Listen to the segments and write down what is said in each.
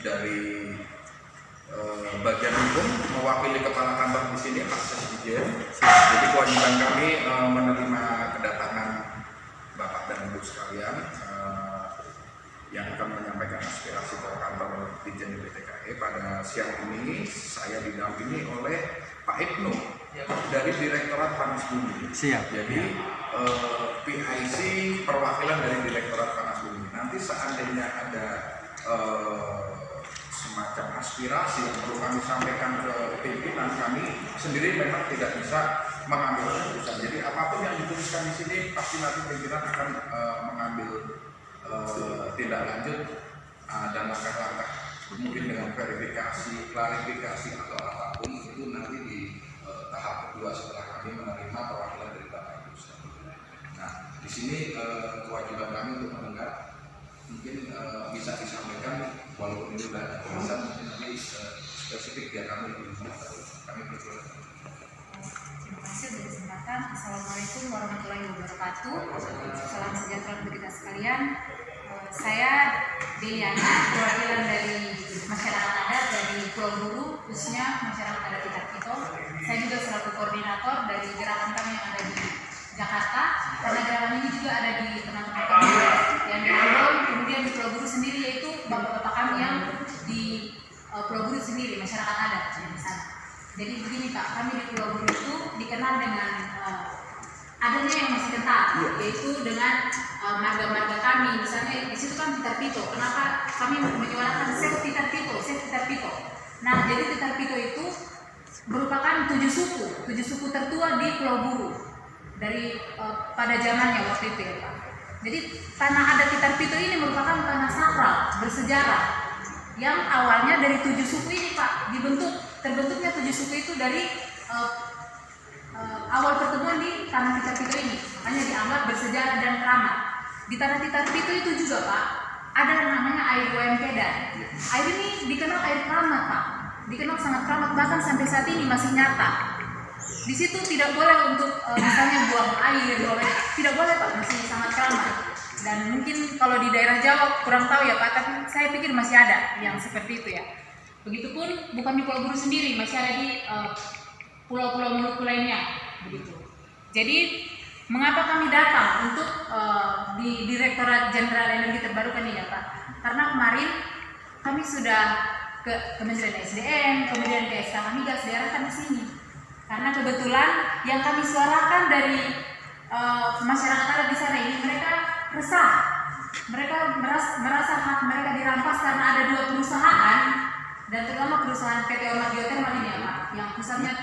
dari bagian hukum mewakili kepala kantor di sini Pak Sesdijen. Jadi kewajiban kami menerima kedatangan Bapak dan Ibu sekalian yang akan menyampaikan aspirasi ke kantor Ditjen BPTKE. Pada siang ini saya didampingi oleh Pak Ibnu dari Direktorat Panas Bumi. Siap. Jadi PIC perwakilan dari Direktorat Panas Bumi. Nanti seandainya ada semacam aspirasi yang perlu kami sampaikan ke pimpinan, kami sendiri memang tidak bisa mengambil keputusan. Jadi apapun yang dituliskan di sini pasti nanti pimpinan akan mengambil tindak lanjut dan langkah-langkah mungkin dengan verifikasi, klarifikasi atau apapun itu nanti di tahap kedua setelah kami menerima perwakilan dari Bapak Ibu. Nah, di sini kewajiban kami untuk mendengar mungkin bisa disampaikan walaupun ini sudah ada tulisan, mungkin nanti spesifik biar kami lebih mengetahui. Kami bersyukur. Terima kasih untuk kesempatan. Assalamualaikum warahmatullahi wabarakatuh. Salam sejahtera untuk kita sekalian. Saya Deliana, perwakilan dari masyarakat adat dari Pulau Buru, khususnya masyarakat adat Titar Pito. Saya juga selaku koordinator dari gerakan kami yang ada di Jakarta, karena gerakan ini juga ada di teman-teman kami yang di Pulau, kemudian di Pulau Buru sendiri, yaitu bapak-bapak kami yang di Pulau Buru sendiri, masyarakat adat yang di sana. Jadi begini Pak, kami di Pulau Buru itu dikenal dengan adanya yang masih kental, yaitu dengan marga-marga kami. Misalnya di situ kan Titar Pito. Kenapa kami menyuarakan Save Titar Pito, Save Titar Pito? Nah, jadi Titar Pito itu merupakan 7 suku tertua di Pulau Buru dari pada zamannya waktu itu ya Pak. Jadi tanah adat Titar Pito ini merupakan tanah sakral bersejarah yang awalnya dari 7 suku ini Pak, terbentuknya 7 suku itu dari awal pertemuan di tanah Titar Pito ini, makanya dianggap bersejarah dan keramat. Di tanah Titar Pito itu juga Pak, ada namanya air Wempedan. Air ini dikenal air keramat Pak, dikenal sangat keramat, bahkan sampai saat ini masih nyata. Di situ tidak boleh untuk misalnya buang air, tidak boleh Pak, masih sangat keramat. Dan mungkin kalau di daerah Jawa kurang tahu ya Pak, tapi saya pikir masih ada yang seperti itu ya. Begitupun bukan di Pulau Buru sendiri, masih ada di pulau-pulau Maluku lainnya, begitu. Jadi mengapa kami datang untuk di Direktorat Jenderal Energi Terbarukan ini ya Pak? Karena kemarin kami sudah ke Kementerian SDM, kemudian ke SK Migas diarahkan di sini. Karena kebetulan yang kami suarakan dari masyarakat adat di sana ini, mereka resah, mereka merasa hak mereka dirampas karena ada 2 perusahaan. Dan terutama perusahaan PT Ormat Geothermal ini ya Pak, yang pusatnya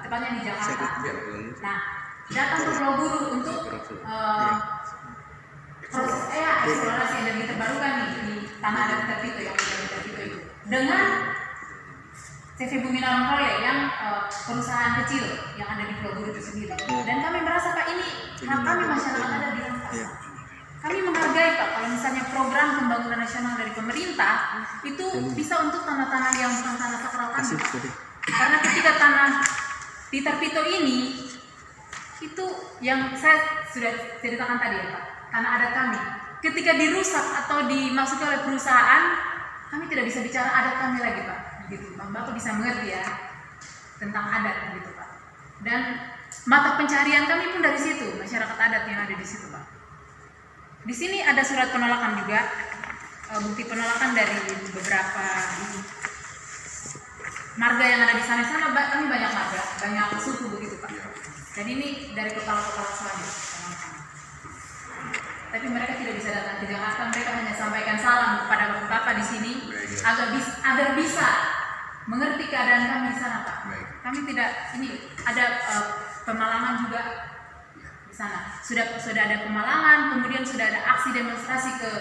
tepatnya di Jakarta. Nah, datang ke Pulau Buru untuk proses eksplorasi energi terbarukan di tanah adat Titar Pito yang ada di Titar Pito itu. Dengan CV Bumi Narong Proyek yang perusahaan kecil yang ada di Pulau Buru itu sendiri. Dan kami merasa Pak, ini hak kami masyarakat adat dirampas. Kami menghargai Pak, kalau misalnya program pembangunan nasional dari pemerintah itu bisa untuk tanah-tanah yang bukan tanah sakral kami. Karena ketika tanah Titar Pito ini, itu yang saya sudah ceritakan tadi ya Pak, tanah adat kami. Ketika dirusak atau dimasuki oleh perusahaan, kami tidak bisa bicara adat kami lagi Pak. Gitu, Bang Bapak bisa mengerti ya tentang adat gitu Pak. Dan mata pencarian kami pun dari situ, masyarakat adat yang ada di situ Pak. Di sini ada surat penolakan juga, bukti penolakan dari beberapa marga yang ada di sana. Kami banyak marga, banyak suku begitu Pak. Dan ini dari kepala-kepala saja. Tapi mereka tidak bisa datang ke Jakarta. Mereka hanya sampaikan salam kepada Bapak di sini agar bisa mengerti keadaan kami di sana Pak. Kami tidak, ini ada pemalangan juga. Sana. Sudah ada pemalangan, kemudian sudah ada aksi demonstrasi ke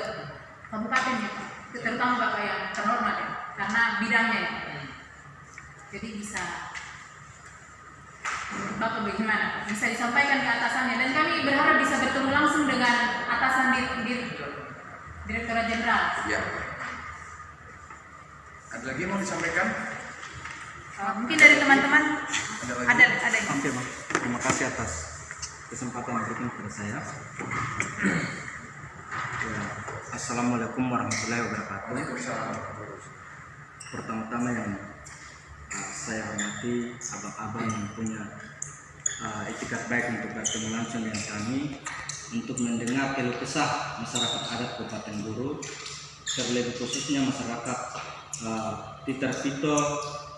kabupaten ya Pak, terutama Bapak yang terhormat ya, karena bidangnya ya. Jadi bisa Bapak bagaimana? Bisa disampaikan ke atasannya, dan kami berharap bisa bertemu langsung dengan atasan di Direktorat Jenderal. Ya. Ada lagi yang mau disampaikan? Mungkin dari teman-teman ada. Oke Bang, terima kasih atas kesempatan yang diberikan kepada saya. Ya, Assalamualaikum warahmatullahi wabarakatuh. Pertama-tama yang saya hormati abang-abang yang punya etikat baik untuk bertemu langsung dengan kami untuk mendengar keluh kesah masyarakat adat Kabupaten Guru, terlebih khususnya masyarakat Titar Pito,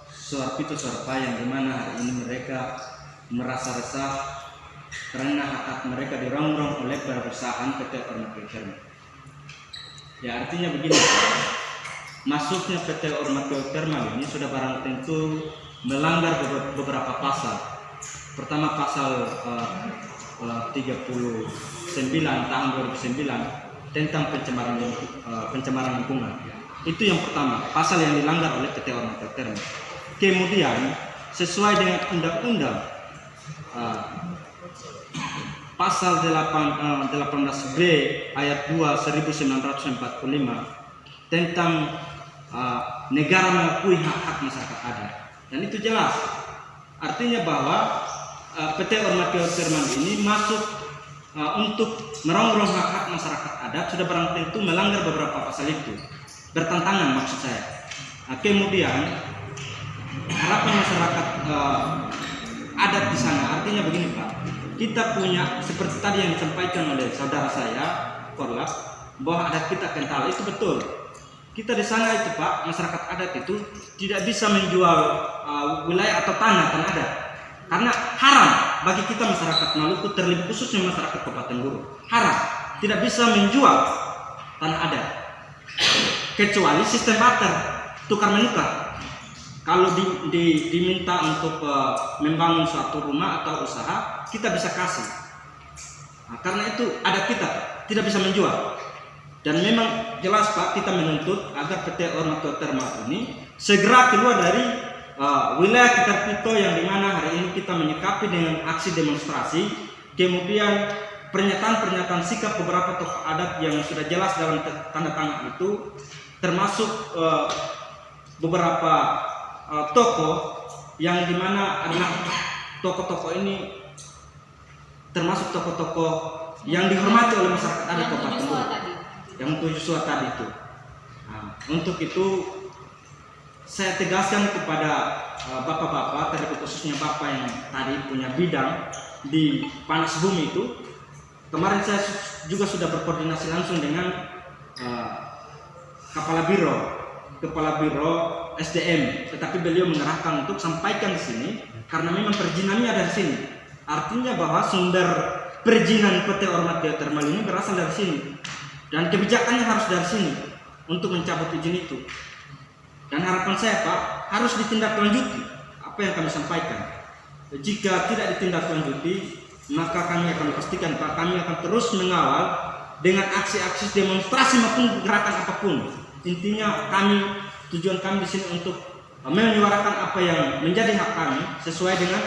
Suarpito, Suarpa, yang dimana hari ini mereka merasa resah karena hak mereka dirongrong oleh perusahaan PT Ormat Geotermal. Ya, artinya begini, masuknya PT Ormat Geotermal ini sudah barang tentu melanggar beberapa pasal. Pertama pasal 39 tahun 2009 tentang pencemaran lingkungan. Itu yang pertama, pasal yang dilanggar oleh PT Ormat Geotermal. Kemudian sesuai dengan undang-undang pasal 18B ayat 2 1945 tentang negara mengakui hak-hak masyarakat adat. Dan itu jelas. Artinya bahwa PT Ormat Geotermal ini masuk untuk merongrong hak-hak masyarakat adat sudah barang tentu melanggar beberapa pasal itu. Bertentangan maksud saya. Kemudian harapan masyarakat adat di sana artinya begini Pak. Kita punya seperti tadi yang disampaikan oleh saudara saya Korlap bahwa adat kita kental, itu betul. Kita di sana itu Pak, masyarakat adat itu tidak bisa menjual wilayah atau tanah adat. Karena haram bagi kita masyarakat Maluku, terlebih khususnya masyarakat Kabupaten Guru. Haram, tidak bisa menjual tanah adat. Kecuali sistem barter, tukar menukar. Kalau diminta untuk membangun suatu rumah atau usaha, kita bisa kasih. Nah, karena itu adat kita tidak bisa menjual. Dan memang jelas Pak, kita menuntut agar PT Ormat Geotermal ini segera keluar dari wilayah Titar Pito yang dimana hari ini kita menyikapi dengan aksi demonstrasi. Kemudian pernyataan-pernyataan sikap beberapa tokoh adat yang sudah jelas dalam tanda tangan itu, termasuk beberapa tokoh yang dimana adalah tokoh-tokoh ini termasuk tokoh-tokoh yang dihormati oleh masyarakat adat Kabupaten Guru, yang 7 suara tadi itu. Nah, untuk itu saya tegaskan kepada bapak-bapak, terlebih khususnya bapak yang tadi punya bidang di panas bumi itu. Kemarin saya juga sudah berkoordinasi langsung dengan Kepala Biro SDM, tetapi beliau mengerahkan untuk sampaikan di sini karena memang perizinannya dari sini. Artinya bahwa sumber perizinan PT Ormat Geotermal ini berasal dari sini dan kebijakannya harus dari sini untuk mencabut izin itu. Dan harapan saya Pak, harus ditindaklanjuti apa yang kami sampaikan. Jika tidak ditindaklanjuti, maka kami akan pastikan Pak, kami akan terus mengawal dengan aksi-aksi demonstrasi maupun gerakan apapun. Intinya tujuan kami di sini untuk menyuarakan apa yang menjadi hak kami sesuai dengan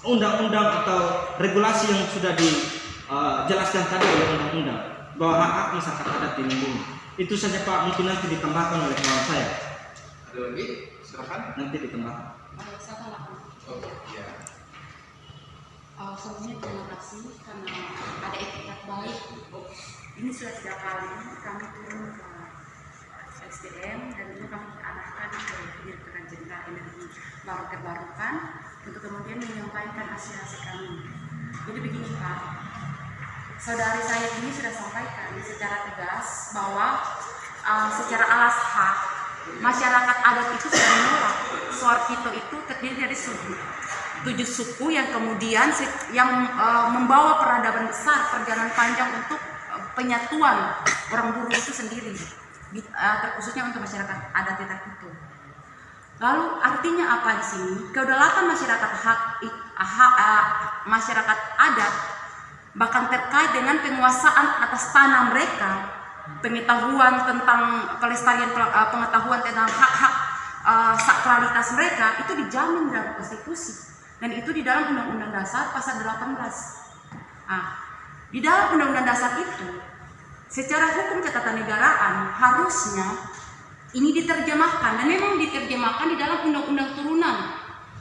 undang-undang atau regulasi yang sudah dijelaskan tadi oleh undang-undang, bahwa hak-hak masyarakat adat dilindungi. Itu saja Pak, mungkin nanti ditambahkan oleh kawan saya. Ada lagi? Silakan. Nanti ditambahkan. Oh, ya. Sebelumnya terima kasih karena ada etikat baik. Ini sudah 3 kali kami turun ke SDM dan juga kami diarahkan ke Direktorat Jenderal Energi Baru Terbarukan untuk kemudian menyampaikan hasil-hasil kami. Jadi begini Pak, saudari saya ini sudah sampaikan secara tegas bahwa secara alas hak masyarakat adat itu sudah menolak. Suarpito itu terdiri dari 7 suku yang kemudian membawa peradaban besar, perjalanan panjang untuk penyatuan orang Buru itu sendiri, terkhususnya untuk masyarakat adat Titar Pito. Lalu artinya apa di sini? Kedaulatan masyarakat masyarakat adat bahkan terkait dengan penguasaan atas tanah mereka, pengetahuan tentang pelestarian, pengetahuan tentang hak-hak sakralitas mereka itu dijamin dalam konstitusi. Dan itu di dalam Undang-Undang Dasar pasal 18. Di dalam Undang-Undang Dasar itu, secara hukum ketatanegaraan harusnya ini diterjemahkan, dan memang diterjemahkan di dalam undang-undang turunan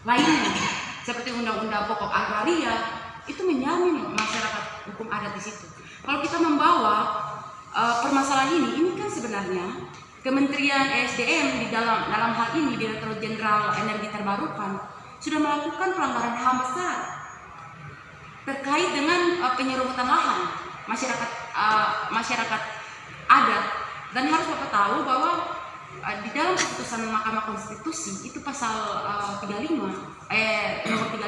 lainnya, seperti Undang-Undang Pokok Agraria, itu menjamin masyarakat hukum adat di situ. Kalau kita membawa permasalahan ini kan sebenarnya Kementerian ESDM di dalam hal ini Direktur Jenderal Energi Terbarukan sudah melakukan pelanggaran HAM besar terkait dengan penyerobotan lahan masyarakat adat. Dan harus Bapak tahu bahwa di dalam keputusan Mahkamah Konstitusi itu pasal 35 nomor 35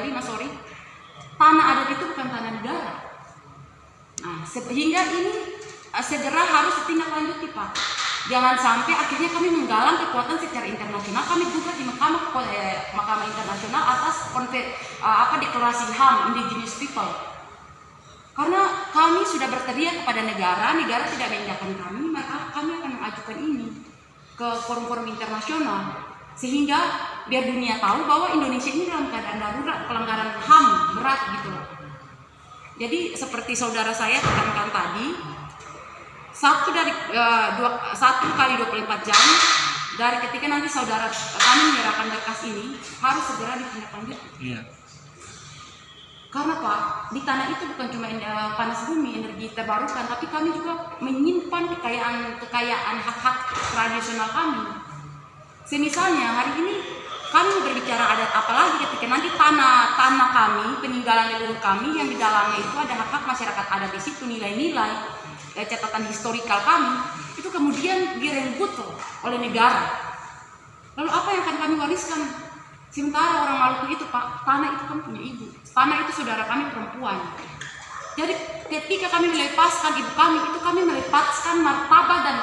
tanah adat itu bukan tanah negara. Nah, sehingga ini segera harus ditindaklanjuti, Pak. Jangan sampai akhirnya kami menggalang kekuatan secara internasional, kami gugat di Mahkamah Internasional atas deklarasi HAM Indigenous People. Karena kami sudah berteriak kepada negara tidak mengiyakan kami, maka kami akan mengajukan ini ke forum-forum internasional sehingga biar dunia tahu bahwa Indonesia ini dalam keadaan darurat, pelanggaran HAM berat gitu loh. Jadi seperti saudara saya tekankan tadi, 1 kali 24 jam dari ketika nanti kami menyerahkan berkas ini harus segera ditindaklanjuti. Iya. Karena Pak, di tanah itu bukan cuma panas bumi, energi terbarukan, tapi kami juga menyimpan kekayaan hak-hak tradisional kami. Semisalnya hari ini kami berbicara adat, apalagi ketika nanti tanah kami, peninggalan leluhur kami yang di dalamnya itu ada hak-hak masyarakat adat di situ, nilai-nilai catatan historikal kami itu kemudian direnggut oleh negara. Lalu apa yang akan kami wariskan? Sementara orang Maluku itu, Pak, tanah itu kan punya ibu, tanah itu saudara kami perempuan. Jadi ketika kami melepaskan ibu kami, itu kami melepaskan martabat dan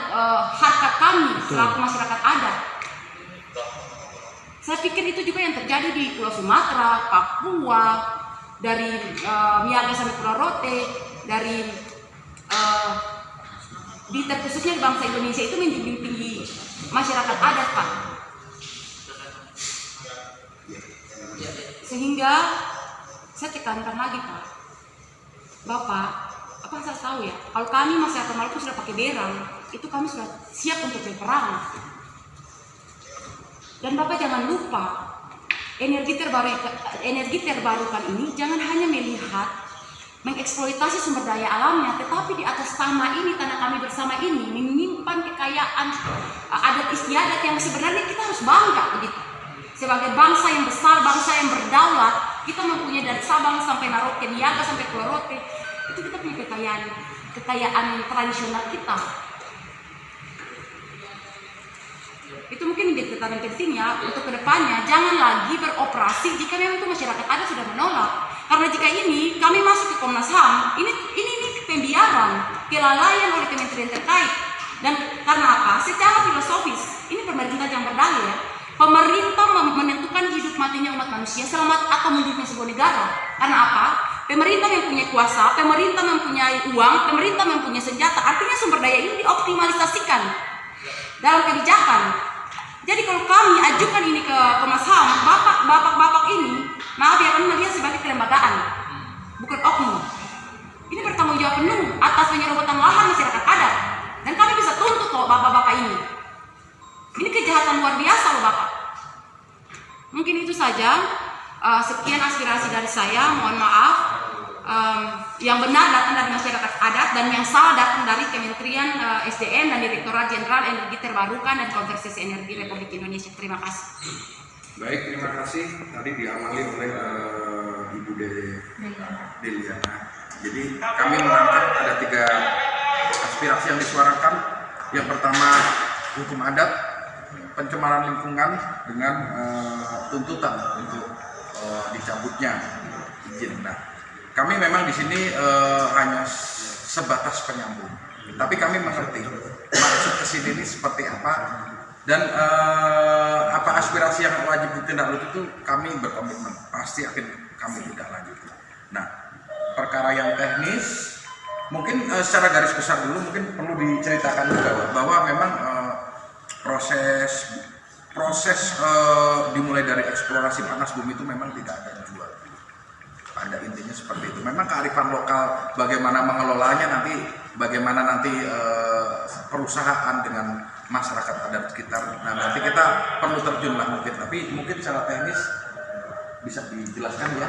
harkat kami selaku masyarakat adat. Saya pikir itu juga yang terjadi di Pulau Sumatera, Papua, dari Niaga sampai Pulau Rote, dari khususnya bangsa Indonesia itu menjunjung tinggi masyarakat adat, Pak. Sehingga saya tekankan lagi, Pak, Bapak, apa saya tahu ya, kalau kami masyarakat Maluku sudah pakai berang, itu kami sudah siap untuk berperang. Dan Bapak jangan lupa, energi terbarukan ini jangan hanya melihat mengeksploitasi sumber daya alamnya, tetapi di atas tanah kami bersama ini menyimpan kekayaan adat istiadat yang sebenarnya kita harus bangga begitu. Sebagai bangsa yang besar, bangsa yang berdaulat, kita mempunyai dari Sabang sampai Merauke, Niaga sampai Pulau Rote, itu kita punya kekayaan tradisional kita. Itu mungkin menjadi catatan pentingnya untuk kedepannya, jangan lagi beroperasi jika memang itu masyarakat adat sudah menolak. Karena jika ini kami masuk ke Komnas HAM, ini pembiaran, kelalaian oleh kementerian terkait. Dan karena apa? Secara filosofis, ini pemerintah yang berdalil ya. Pemerintah menentukan hidup matinya umat manusia, selamat atau mundurnya sebuah negara. Karena apa? Pemerintah mempunyai kuasa, pemerintah mempunyai uang, pemerintah mempunyai senjata. Artinya sumber daya ini dioptimalisasikan dalam kebijakan. Jadi kalau kami ajukan ini ke Komnas HAM, bapak ini, maaf ya, kami melihat sebagai kelembagaan, bukan oknum. Ini bertanggung jawab penuh atas penyerobotan lahan masyarakat adat. Dan kami bisa tuntut loh bapak-bapak ini. Ini kejahatan luar biasa loh Bapak. Mungkin itu saja. Sekian aspirasi dari saya. Mohon maaf. Yang benar datang dari masyarakat adat dan yang salah datang dari Kementerian SDM dan Direktorat Jenderal Energi Terbarukan dan Konversi Energi Republik Indonesia. Terima kasih. Baik, terima kasih. Tadi diawali oleh Ibu Deliana. Jadi kami menangkap ada 3 aspirasi yang disuarakan. Yang pertama hukum adat, pencemaran lingkungan dengan tuntutan untuk dicabutnya izin. Nah, kami memang di sini hanya sebatas penyambung, tapi kami mengerti maksud kesini ini seperti apa dan apa aspirasi yang wajib ditindaklanjuti itu kami berkomitmen pasti akan kami tindak-lanjuti. Nah, perkara yang teknis mungkin secara garis besar dulu mungkin perlu diceritakan juga bahwa memang proses dimulai dari eksplorasi panas bumi itu memang tidak ada jual. Pada intinya seperti itu. Memang kearifan lokal bagaimana mengelolanya nanti, bagaimana nanti perusahaan dengan masyarakat adat sekitar. Nah, nanti kita perlu terjun lah mungkin, tapi mungkin secara teknis bisa dijelaskan ya.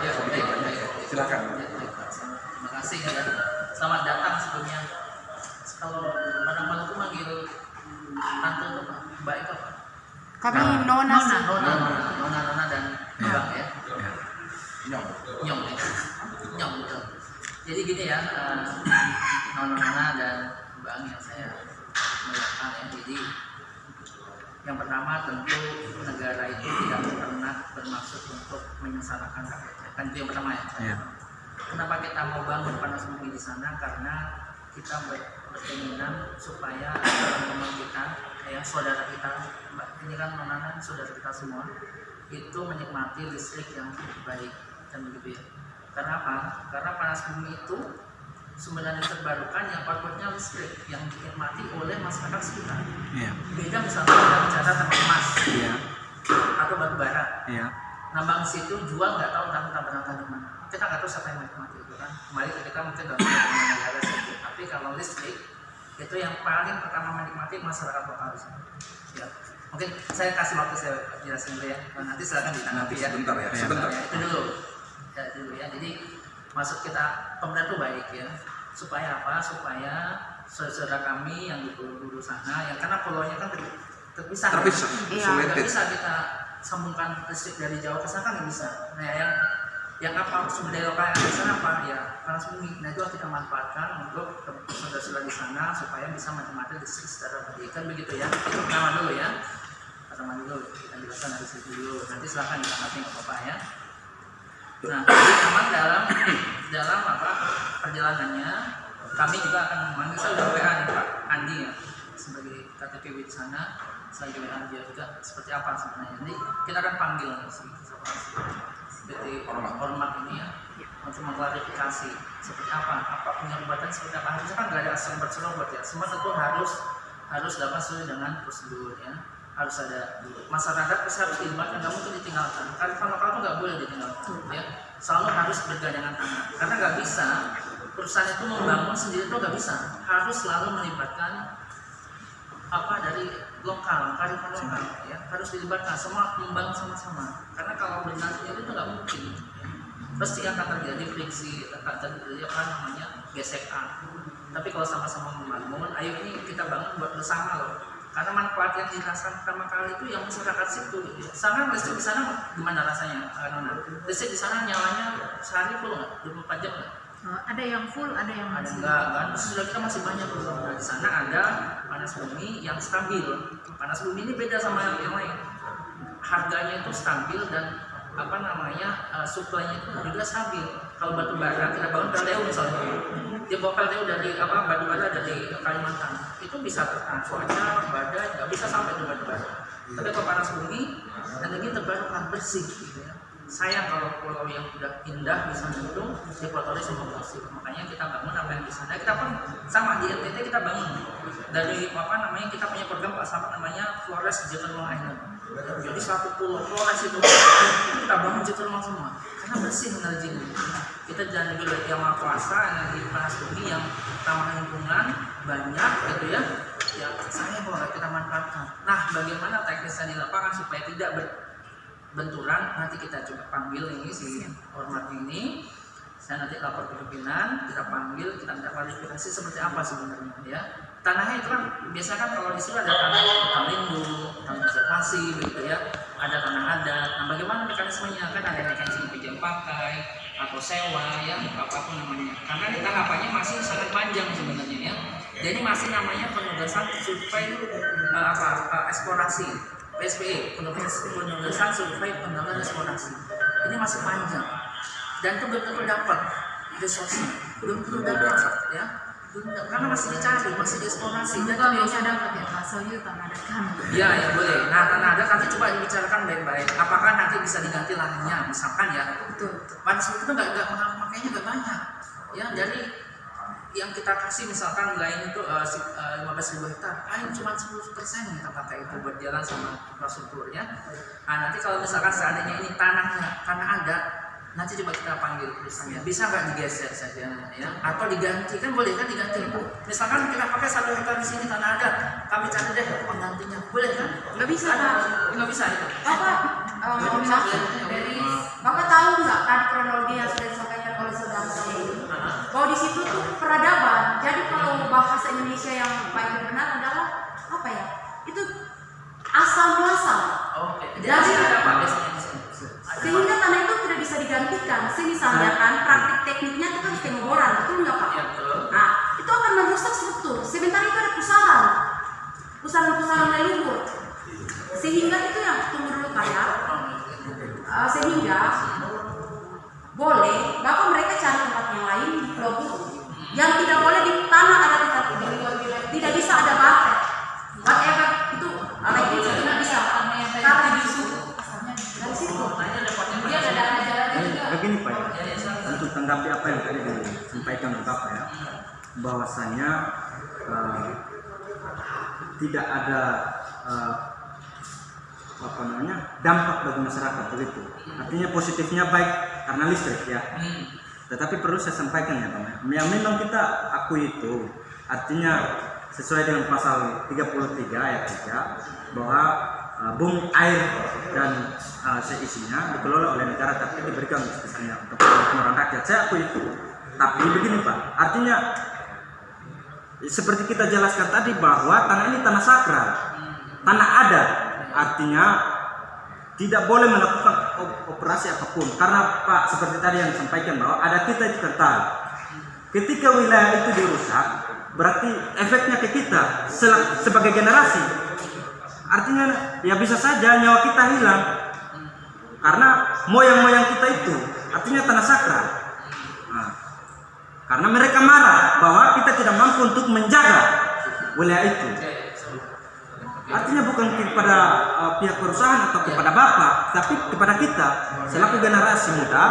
Silakan. Terima kasih ya. Selamat datang sebelumnya. Kalau Madam Maluku manggil tante itu Pak. Nona sih. Nona dan abang ya. Nyong. Nyong ya. Nyong betul. Jadi gini ya, Nona dan abang yang saya melihatkan ya. Jadi yang pertama tentu negara itu tidak pernah bermaksud untuk menyengsarakan rakyatnya. Kan itu yang pertama ya. Iya. Kenapa kita mau bangun panas bumi di sana? Karena kita berkeinginan supaya teman-teman kita, ya saudara kita, ini kan Nona saudara kita semua, itu menikmati listrik yang baik dan begitu ya. Karena apa? Karena panas bumi itu sumber energi terbarukan yang outputnya listrik yang dinikmati oleh masyarakat sekitar. Iya. Beda misalnya kita bicara tentang emas Iya. atau batu bara. Iya. Nambang situ jual nggak tahu berapa di mana. Kita nggak tahu siapa yang menikmati itu kan. Kembali ke kita mungkin dalam negara sedikit. Tapi kalau listrik itu yang paling pertama menikmati masyarakat lokal di sana. Ya. Mungkin saya kasih waktu saya jelasin dulu ya. Nanti silakan ditanggapi ya. Sebentar ya, sebentar. Ya, itu dulu. Ya, dulu ya. Jadi maksud kita pemerintah itu baik ya. Supaya apa? Supaya saudara kami yang di pulau sana, yang karena pulaunya kan terpisah. Terpisah. Iya, Sulit. nggak bisa kita sambungkan listrik dari jauh ke sana kan nggak bisa. Nah yang apa sumber daya lokal yang ada di sana apa ya panas bumi. Nah itu kita manfaatkan untuk saudara-saudara di sana supaya bisa menikmati listrik secara baik kan begitu ya. Itu pertama dulu ya. Pertama dulu kita jelaskan dari situ dulu. Nanti silahkan ditanggapi nggak apa-apa ya. Nah jadi memang dalam apa perjalanannya kami juga akan memanggil saya udah WA nih Pak Andi ya sebagai KTPW di sana. Saya juga dia juga seperti apa sebenarnya. Jadi kita akan panggil PT Ormat ini ya untuk mengklarifikasi seperti apa penyebabnya seperti apa. Harusnya kan nggak ada serobot ya. Semua tentu harus dapat sesuai dengan prosedur ya. Harus ada masyarakat harus dilibatkan, nggak mungkin ditinggalkan. Kearifan lokal itu nggak boleh ditinggalkan ya. Selalu harus bergandengan tangan. Karena nggak bisa perusahaan itu membangun sendiri itu nggak bisa. Harus selalu melibatkan apa dari lokal, kearifan lokal ya harus dilibatkan semua membangun sama-sama karena kalau benar sendiri itu nggak mungkin ya. Pasti akan terjadi friksi, akan terjadi apa namanya gesekan. Tapi kalau sama-sama membangun, ayo ini kita bangun buat bersama loh. Karena manfaat yang dirasakan pertama kali itu yang masyarakat situ. Ya. Sana listrik di sana gimana rasanya, Nona? Listrik di sana nyalanya sehari full nggak? 24 jam nggak? Ada yang full, ada yang Ada masih. enggak kan? Sudah kita masih banyak loh. Nah, di sana ada panas bumi yang stabil. Panas bumi ini beda sama yang lain. Harganya itu stabil dan apa namanya suplainya itu juga stabil. Kalau batu bara kita bangun PLTU misalnya, dia bawa PLTU dari apa batu bara dari Kalimantan, itu bisa tertahan cuaca, badai, nggak bisa sampai ke batu bara. Tapi kalau panas bumi, energi terbarukan bersih. Gitu ya. Sayang kalau pulau yang udah indah bisa mendung dikotori sama fosil. Makanya kita bangun apa yang di sana. Kita pun sama di NTT kita bangun dari apa namanya kita punya program Pak Samad namanya Flores Geothermal Island. Jadi satu pulau Flores itu kita bangun geothermal semua karena bersih energinya. Kita jangan juga yang kuasa energi panas bumi yang ramah lingkungan banyak gitu ya. Ya saya kalau kita manfaatkan. Nah bagaimana teknisnya di lapangan supaya tidak benturan, nanti kita coba panggil ini si Ormat ini, saya nanti lapor ke pimpinan, kita panggil, kita minta klarifikasi seperti apa sebenarnya ya. Tanahnya itu kan biasanya kan kalau di sini ada tanah hutan lindung, hutan konservasi begitu ya, ada tanah adat. Nah bagaimana mekanismenya kan ada mekanisme pinjam pakai atau sewa ya apapun namanya. Karena ini tahapannya masih sangat panjang sebenarnya ya. Jadi masih namanya penugasan survei eksplorasi. PSPE, penugasan survei pengembangan eksplorasi. Ini masih panjang dan itu belum tentu dapat resource-nya, belum tentu dapat ya, karena masih dicari, masih dieksplorasi. Dan Semoga bisa dapat ya, asalnya tanah ada kan. Iya ya boleh. Nah tanah adat nanti coba dibicarakan baik-baik. Apakah nanti bisa diganti lahannya, misalkan ya? Betul. Panas bumi itu nggak makanya nggak banyak. Ya dari yang kita kasih misalkan lain itu 15.000 hektar, paling cuma 10% yang kita pakai itu buat jalan sama infrastruktur ya. Nah nanti kalau misalkan seandainya ini tanah ada, nanti coba kita panggil perusahaannya, bisa nggak digeser saja ya, atau diganti kan boleh kan diganti. Misalkan kita pakai 1 hektar di sini tanah adat, kami cari deh penggantinya, boleh kan? Nggak bisa Pak. Nggak bisa itu. Bapak, mohon maaf dari Bapak tahu nggak kan kronologi yang sudah disampaikan oleh saudara saya ini? Bahwa di situ tuh peradaban. Jadi kalau bahasa Indonesia yang paling benar adalah apa ya? Itu asal muasal. Oke. pusaran-pusaran leluhur, sehingga itu yang tunggu dulu kayak sehingga boleh Bapak mereka cari tempat yang lain di Pulau Buru. Yang tidak boleh di tanah ada tidak bisa ada batet, whatever itu lagi tidak bisa karena di situ dari situ kemudian ada ajarannya juga. Begini Pak, untuk tanggapi apa yang tadi disampaikan oleh Bapak ya, bahwasanya tidak ada dampak bagi masyarakat begitu. Artinya positifnya baik karena listrik ya. Tetapi perlu saya sampaikan ya Pak, yang memang kita akui itu artinya sesuai dengan pasal 33 ayat 3 bahwa bumi, air dan seisinya dikelola oleh negara tapi diberikan misalnya untuk kemakmuran rakyat. Saya akui itu. Tapi begini Pak, artinya seperti kita jelaskan tadi bahwa tanah ini tanah sakral, tanah adat, artinya tidak boleh melakukan operasi apapun karena Pak seperti tadi yang disampaikan bahwa adat kita itu kental. Ketika wilayah itu dirusak, berarti efeknya ke kita sebagai generasi. Artinya ya bisa saja nyawa kita hilang karena moyang-moyang kita itu artinya tanah sakral. Nah, karena mereka marah bahwa kita tidak mampu untuk menjaga wilayah itu. Artinya bukan kepada pihak perusahaan atau kepada Bapak, tapi kepada kita selaku generasi muda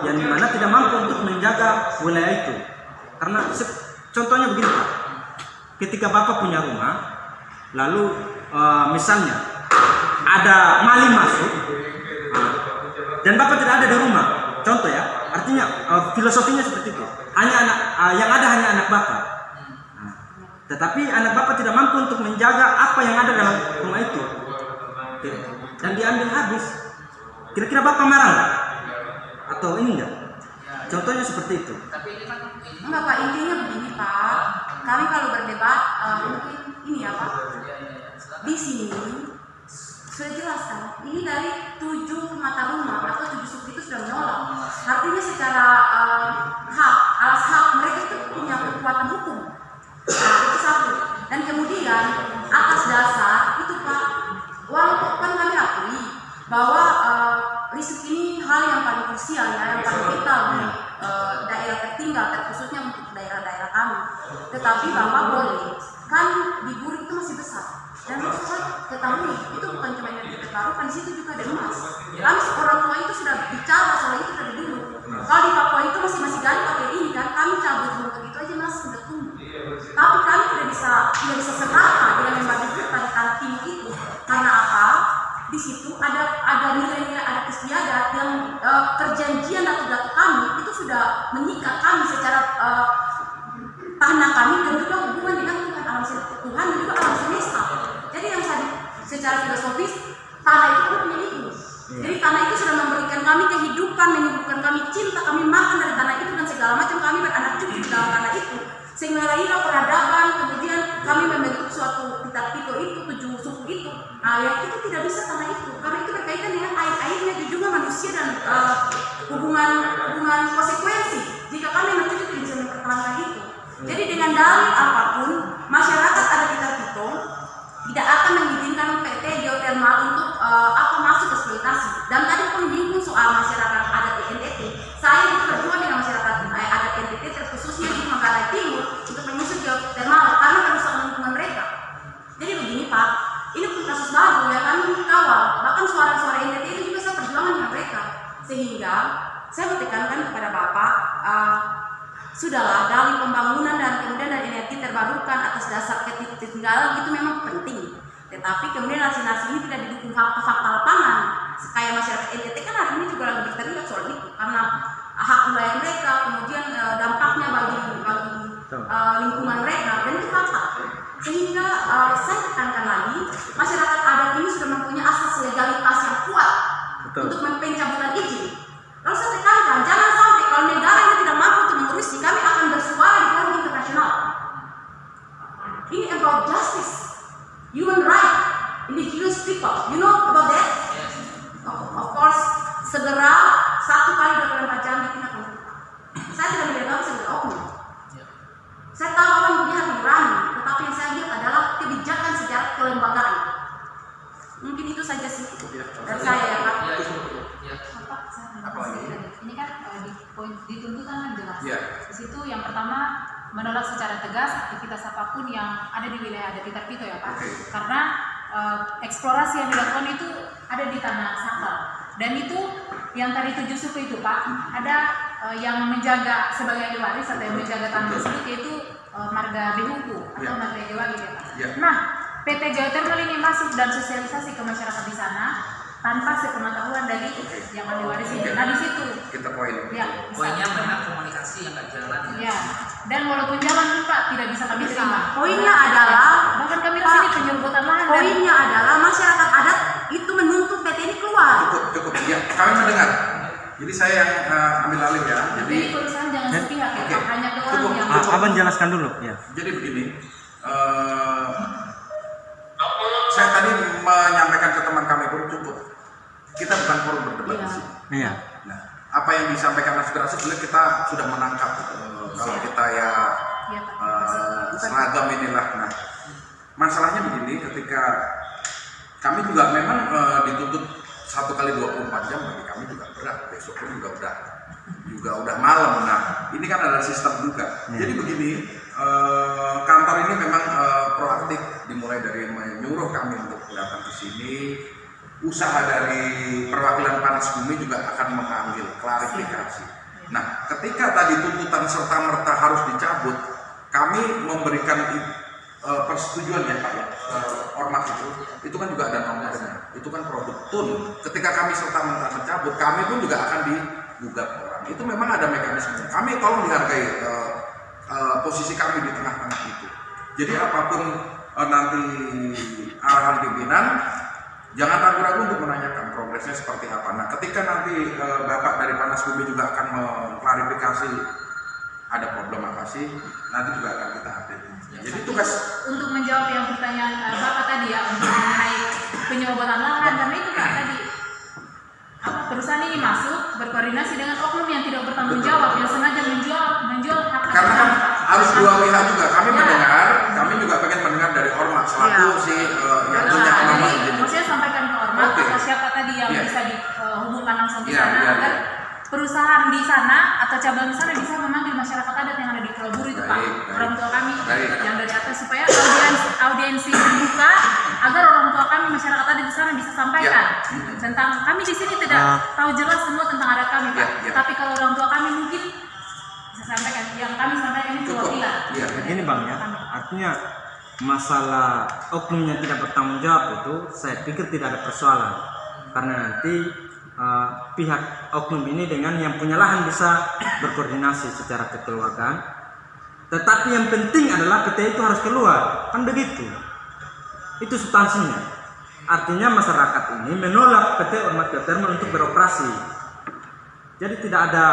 yang dimana tidak mampu untuk menjaga wilayah itu. Karena contohnya begini Pak, ketika Bapak punya rumah, lalu misalnya ada maling masuk, dan Bapak tidak ada di rumah, contoh ya, artinya filosofinya seperti itu. Hanya yang ada hanya anak Bapak. Tetapi anak Bapak tidak mampu untuk menjaga apa yang ada dalam rumah itu, dan diambil habis. Kira-kira Bapak marah nggak? Atau ini enggak? Contohnya seperti itu. Enggak Pak, intinya begini Pak. Kami kalau berdebat mungkin ini ya Pak. Di sini sudah jelas kan, ini dari 7 mata rumah atau 7 suku itu sudah menolak. Artinya secara alas hak mereka itu punya kekuatan hukum. Nah, itu satu. Dan kemudian atas dasar itu Pak, walaupun kan kami akui bahwa listrik ini hal yang paling krusial ya, yang paling vital di daerah tertinggal, terkhususnya untuk daerah-daerah kami. Tetapi Bapak boleh, kan di Buri itu masih besar. Dan harus ketahui, itu bukan cuma energi terbarukan, di situ juga ada emas. Kami orang tua itu sudah bicara soal itu dari dulu. Kalau di Papua itu masih gani pakai ini kan, kami cabut rumput itu aja masih sudah tumbuh. Tapi kami tidak bisa serata dengan membagi kita di tanah timur itu. Karena apa? Di situ ada nilai-nilai adat istiadat yang perjanjian datu-datu kami itu sudah mengikat kami secara tanah kami dan juga hubungan dengan Tuhan dan juga alam semesta. Jadi yang secara filosofis tanah itu kan punya ibu. Jadi tanah itu sudah memberikan kami kehidupan, menyembuhkan kami cinta, kami makan dari tanah itu dan segala macam, kami beranak cucu di dalam tanah itu. Sehingga lahirlah peradaban, kemudian kami membentuk suatu pita-pito itu, 7 suku itu. Nah, yang itu tidak bisa tanah itu, karena itu berkaitan dengan air-airnya juga manusia dan hubungan konsekuensi. Jika kami manusia tidak bisa mempertahankan itu. Jadi dengan dalil apapun, masyarakat adat Pita-Pito tidak akan mengizinkan PT geothermal untuk masuk eksploitasi. Dan tadi pun menyinggung soal masyarakat adat di NTT. Saya itu berjuang dengan masyarakat adat NTT terkhususnya di Manggarai Timur untuk mengusut geothermal karena kerusakan lingkungan mereka. Jadi begini Pak, ini pun kasus baru ya, kami kawal. Bahkan suara-suara NTT itu juga saya perjuangan dengan mereka. Sehingga saya bertekankan kepada Bapak, sudahlah dalih pembangunan dan kemudian dari energi terbarukan atas dasar ketinggalan itu memang penting. Tetapi kemudian nasi-nasi ini tidak didukung fakta-fakta lapangan. Kayak masyarakat NTT kan hari ini juga lagi berteriak soal itu karena hak wilayah mereka, kemudian dampaknya bagi lingkungan mereka, dan itu fakta. Sehingga saya tekankan lagi, masyarakat adat ini sudah mempunyai asas legalitas yang kuat untuk pencabutan izin. Lalu saya tekankan, jangan sampai kalau negara ini tidak mampu untuk mengurusi, kami akan bersuara di forum internasional. Ini about justice, human right, indigenous people. You know about that? Of course, segera 1 kali 24 jam kita akan buka. Saya tidak melihat segera oknum. Saya tahu orang punya hati nurani, tetapi yang saya lihat adalah kebijakan sejarah kelembagaan. Mungkin itu saja sih dari saya ya Pak. Ya, Pak, saya mau Apa lagi? kasih. Ini kan di poin di tuntutan kan jelas. Iya. Di situ yang pertama menolak secara tegas aktivitas apapun yang ada di wilayah adat Titar-Pito ya Pak. Oke. Karena eksplorasi yang dilakukan itu ada di tanah sakral. Dan itu yang tadi 7 suku itu Pak, ada yang menjaga sebagai ahli waris atau yang menjaga tanah tersebut yaitu marga Behuku atau Ya. marga Ewagi ya Pak. Ya. Nah, PT Geothermal ini masuk dan sosialisasi ke masyarakat di sana tanpa sepengetahuan dari yang ahli waris itu. Nah di situ, Kita poin. ya, Poinnya bisa. memang komunikasi yang nggak jalan. Ya, dan walaupun jalan pun Pak tidak bisa kami terima. Poinnya adalah, bahkan kami Pak, rasanya penyerobotan lahan dan Poinnya adalah masyarakat adat itu menuntut PT ini keluar. Cukup. Ya, kami mendengar. Jadi saya yang ambil alih ya. jadi Jadi perusahaan jangan sepihak ya, Oke. Pak. Hanya ke orang Cukup. yang Abang jelaskan dulu ya. Jadi begini, saya tadi menyampaikan ke teman kami pun cukup. Kita bukan forum berdebat di sini. Iya. Nah, apa yang disampaikan aspirasi sebenarnya kita sudah menangkap kalau kita ya ya, Pak. seragam inilah. Nah, masalahnya begini, ketika kami juga memang dituntut 1 kali 24 jam bagi kami juga berat. Besok pun juga udah malam. Nah, ini kan ada sistem juga. Jadi begini, kantor ini memang proaktif, dimulai dari menyuruh kami untuk datang ke sini. Usaha dari perwakilan Panas Bumi juga akan mengambil klarifikasi. Nah, ketika tadi tuntutan serta-merta harus dicabut, kami memberikan persetujuan ya Pak ya, ormas itu kan juga ada nomornya, itu kan produk tun. Ketika kami serta-merta mencabut, kami pun juga akan digugat orang. Itu memang ada mekanisme. Kami tolong dihargai posisi kami di tengah-tengah itu. Jadi apapun nanti arahan pimpinan, jangan ragu-ragu untuk menanyakan progresnya seperti apa. Nah, ketika nanti Bapak dari Panas Bumi juga akan mengklarifikasi ada problem apa sih, nanti juga akan kita update. Jadi tugas Untuk menjawab yang pertanyaan Bapak tadi ya untuk mengenai penyerobotan lahan, karena itu Pak tadi perusahaan ini masuk berkoordinasi dengan oknum yang tidak bertanggung jawab, yang sengaja menjual hak karena kan harus dua pihak juga. Kami Ya. mendengar, kami juga pengen mendengar dari ormas selaku Ya. si yang punya Nah, ormas jadi ini. maksudnya sampaikan ke ormas Oke. atau siapa tadi yang Ya. bisa dihubungkan langsung di Ya, sana ya, agar ya. perusahaan di sana atau cabang di sana bisa memanggil masyarakat adat yang ada di Pulau Buru itu Pak, Baik. orang tua kami Baik. yang dari atas supaya audiensi terbuka agar orang tua kami masyarakat adat di sana bisa sampaikan tentang kami di sini tidak tahu jelas semua tentang adat kami Pak, Ya. tapi kalau orang tua kami mungkin bisa sampaikan yang kami sampaikan ini Cukup. perwakilan. Iya. Begini Bang ya, artinya masalah oknum yang tidak bertanggung jawab itu saya pikir tidak ada persoalan, karena nanti pihak oknum ini dengan yang punya lahan bisa berkoordinasi secara kekeluargaan. Tetapi yang penting adalah PT itu harus keluar, kan begitu. Itu substansinya. Artinya masyarakat ini menolak PT Ormat Geothermal untuk beroperasi. Jadi tidak ada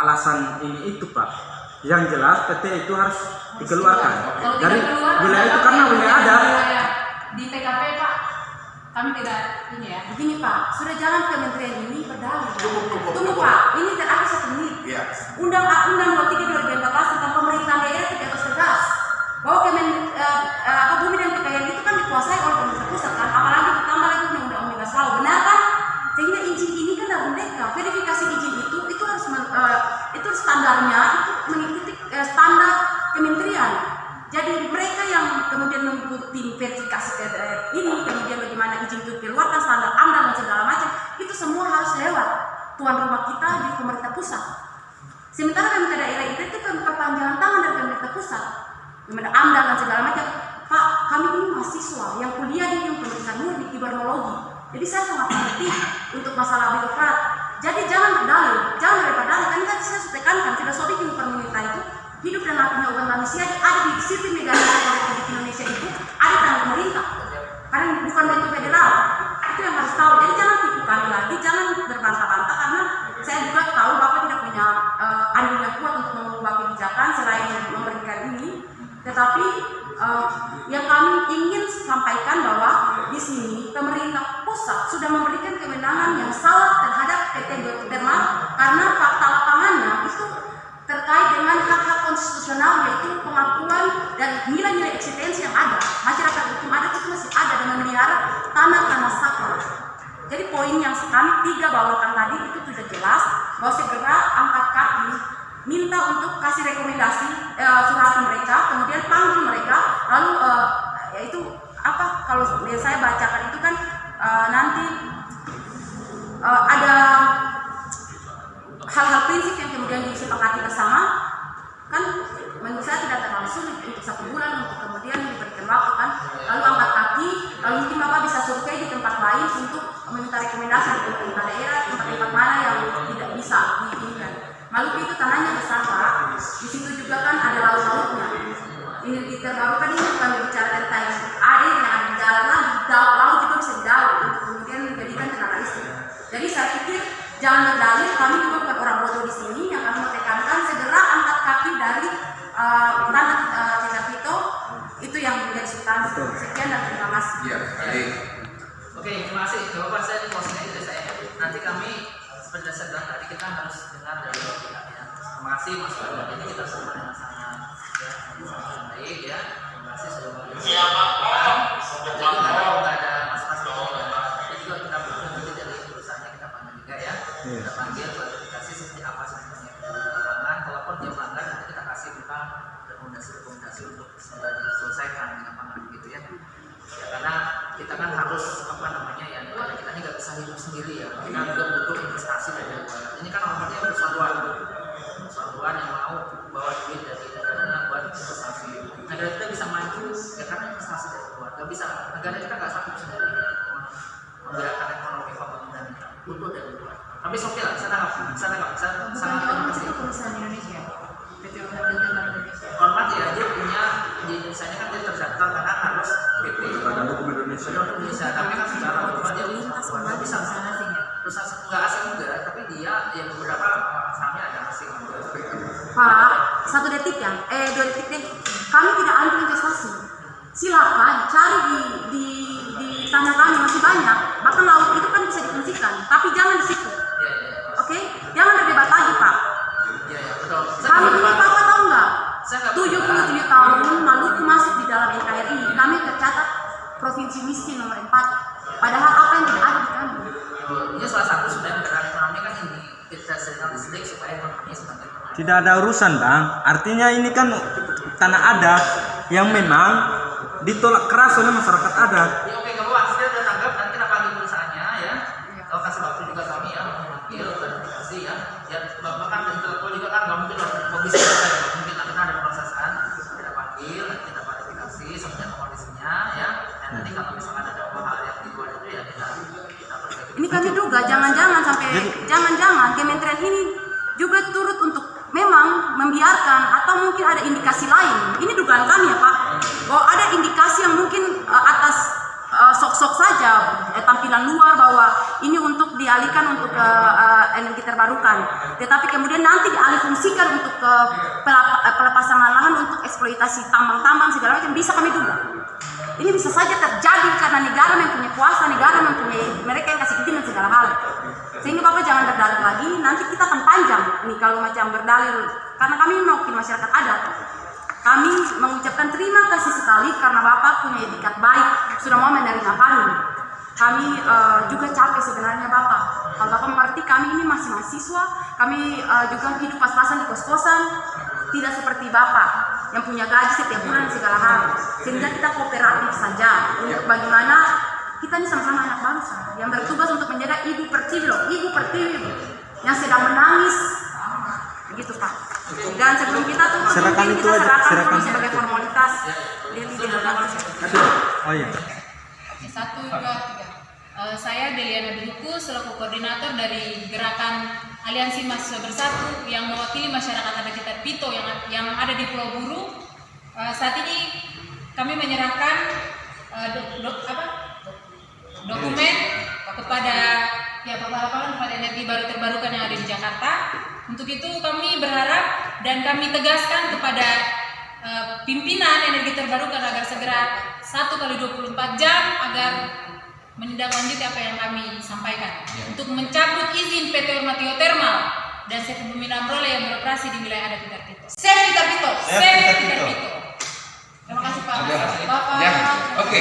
alasan ini itu Pak. Yang jelas PT itu harus dikeluarkan Kalau dari tidak keluar, wilayah itu maka karena wilayah ada. wilayah di TKP Pak, kami tidak ini ya. Begini Pak, sudah jalan kementerian ini berdalih. Cukup. Tunggu Pak, ini terakhir 1 menit. Iya. Undang-Undang 23/2014 tentang pemerintahan daerah itu atas tegas bahwa bumi dan kekayaan itu kan dikuasai oleh pemerintah pusat kan, apalagi ditambah lagi undang-undang Omnibus Law, benar kan? Sehingga izin ini kan dari mereka, verifikasi izin itu harus itu standarnya itu mengikuti standar kementerian. Jadi mereka yang kemudian mengikuti verifikasi ini, kemudian bagaimana izin itu keluarkan standar AMDAL dan segala macam, itu semua harus lewat tuan rumah kita di pemerintah pusat. Sementara pemerintah daerah itu perpanjangan tangan dari pemerintah pusat, kemudian AMDAL dan segala macam. Pak, kami ini mahasiswa yang kuliah di Universitas Murni di Barnologi. Jadi saya sangat mengerti untuk masalah birokrat. Jadi jangan berdalih, jangan berdalih. Kan tadi saya sudah tekankan, filosofi pemerintah itu hidup dan matinya umat manusia ada di sistem negara Republik Indonesia itu ada tangan pemerintah. Karena bukan bentuk federal. Itu yang harus tahu. Jadi jangan tipu kami lagi, jangan berbantah-bantah karena saya juga tahu Bapak tidak punya andil yang kuat untuk mengubah kebijakan selain memberikan ini. Tetapi yang kami ingin sampaikan bahwa di sini pemerintah pusat sudah memberikan kewenangan yang salah terhadap PT Geothermal karena fakta lapangannya itu terkait dengan hak-hak konstitusional yaitu pengakuan dan nilai-nilai eksistensi yang ada. Masyarakat hukum adat itu masih ada Jadi poin yang kami 3 bawakan tadi itu sudah jelas bahwa segera angkat kaki, minta untuk kasih rekomendasi surat mereka, kemudian panggil mereka, lalu yaitu apa kalau saya bacakan itu kan nanti ada hal-hal prinsip yang kemudian disepakati bersama, kan menurut saya tidak terlalu sulit untuk 1 bulan untuk kemudian diberikan waktu kan, lalu angkat kaki, lalu mungkin Bapak bisa survei di tempat lain untuk meminta rekomendasi dari pemerintah daerah, tempat-tempat mana yang tidak bisa diinginkan. Maluku itu tanahnya besar Pak, di situ juga kan ada laut-lautnya. Energi terbarukan ini bukan bicara tentang air yang ada di dalam lagi, laut juga bisa didaur untuk kemudian menjadikan tenaga listrik. Jadi saya pikir jangan berdalih, kami juga bukan orang bodoh di sini, yang kami mau tekankan segera angkat kaki dari tanah Tingkat Pito, itu yang menjadi substansi. Sekian dan terima kasih. Iya, baik. Oke, terima kasih. Bapak saya di closing dari saya. Nanti kami seperti saya bilang tadi kita harus dengar dari pihak ya. Terima kasih Mas Bapak. Ini kita semua dengan sangat baik ya. Terima kasih sudah bergabung. Jadi kalau nggak ada mas-mas itu juga kita butuh nanti dari perusahaannya kita panggil juga ya. Kita panggil klarifikasi seperti apa sebenarnya pelanggan. Kalaupun dia melanggar nanti kita kasih kita rekomendasi untuk segera diselesaikan di lapangan gitu ya. Ya, karena kita kan harus apa namanya ya, karena kita ini nggak bisa hidup sendiri ya, kita juga butuh investasi dari luar. Ini kan orangnya persatuan yang mau bawa duit dari negaranya buat investasi. Negara kita bisa maju ya karena investasi dari luar. Gak bisa, negara kita nggak sanggup sendiri membiarkan ekonomi pembangunan butuh dari luar. Tapi oke lah, saya sangat terima kasih. Itu perusahaan Indonesia, PT Indonesia. Hormat ya, dia punya di Indonesia kan dia terdaftar karena harus BP Badan Hukum Indonesia. Indonesia, tapi kan secara hormat dia Perusahaan bisa asing ya. perusahaan nggak asing juga, tapi dia yang beberapa sahamnya ada asing juga. Pak, 1 detik ya, 2 detik deh. Kami tidak anti investasi. Silakan cari di tanah kami masih banyak. Bahkan laut itu kan bisa difungsikan, tapi jangan di situ. Iya. Oke? Jangan berdebat lagi, Pak. Iya, betul. Kami ini Bapak tahu nggak? Saya nggak 77 tahun Maluku masuk di dalam NKRI. Kami tercatat provinsi miskin nomor 4. Padahal apa yang tidak ada di kami? Ini salah satu sebenarnya negara ekonomi kan ini kita sedang listrik supaya ekonomi semakin maju. Tidak ada urusan Bang, artinya ini kan tanah adat yang memang ditolak keras oleh masyarakat adat. Ya oke, kalau hasilnya udah tanggap nanti kita panggil perusahaannya ya. Kalau kasih waktu juga kami ya memanggil klarifikasi ya. Ya Bapak kan dari telepon juga kan nggak mungkin mau bisa selesai. Mungkin nanti ada prosesan kita panggil, nanti kita klarifikasi sebenarnya kondisinya ya. Dan nanti kalau misalkan ada hal yang di luar itu ya kita perbaiki. Ini kami duga jangan-jangan Kementerian ini juga turut untuk memang membiarkan atau mungkin ada indikasi lain. Ini dugaan kami ya Pak, bahwa ada indikasi yang mungkin atas sok-sok saja tampilan luar bahwa ini untuk dialihkan untuk energi terbarukan, tetapi kemudian nanti dialihfungsikan untuk pelepasan lahan untuk eksploitasi tambang-tambang segala macam, bisa kami duga. Ini bisa saja terjadi karena negara mempunyai kuasa, negara mempunyai mereka yang kasih izin dan segala hal. Sehingga Bapak jangan berdalil lagi, nanti kita akan panjang nih kalau macam berdalil. Karena kami mewakili masyarakat adat. Kami mengucapkan terima kasih sekali karena Bapak punya etikat baik, sudah mau menerima kami. Kami juga capek sebenarnya Bapak. Kalau Bapak mengerti kami ini masih mahasiswa, kami juga hidup pas-pasan di kos-kosan, tidak seperti Bapak yang punya gaji setiap bulan segala hal. Sehingga kita kooperatif saja untuk bagaimana kita ini sama-sama anak bangsa yang bertugas untuk menjadi ibu pertiwi yang sedang menangis, begitu Pak. Dan sebelum kita tuh Serahkan mungkin itu kita aja, serahkan serahkan. dulu sebagai formalitas. Oh iya. 1, 2, 3. Saya Deliana Duku selaku koordinator dari gerakan Aliansi Mahasiswa Bersatu yang mewakili masyarakat adat Tingkat Pito yang ada di Pulau Buru. Saat ini kami menyerahkan dokumen kepada kepada energi baru terbarukan yang ada di Jakarta. Untuk itu kami berharap dan kami tegaskan kepada pimpinan energi terbarukan agar segera 1x24 jam agar menindaklanjuti apa yang kami sampaikan untuk mencabut izin PT Ormat Geothermal dan CV Bumi Namrole yang beroperasi di wilayah adat Tingkat Pito. Save Tingkat Pito. Terima kasih Pak. Bapak. Ya, oke.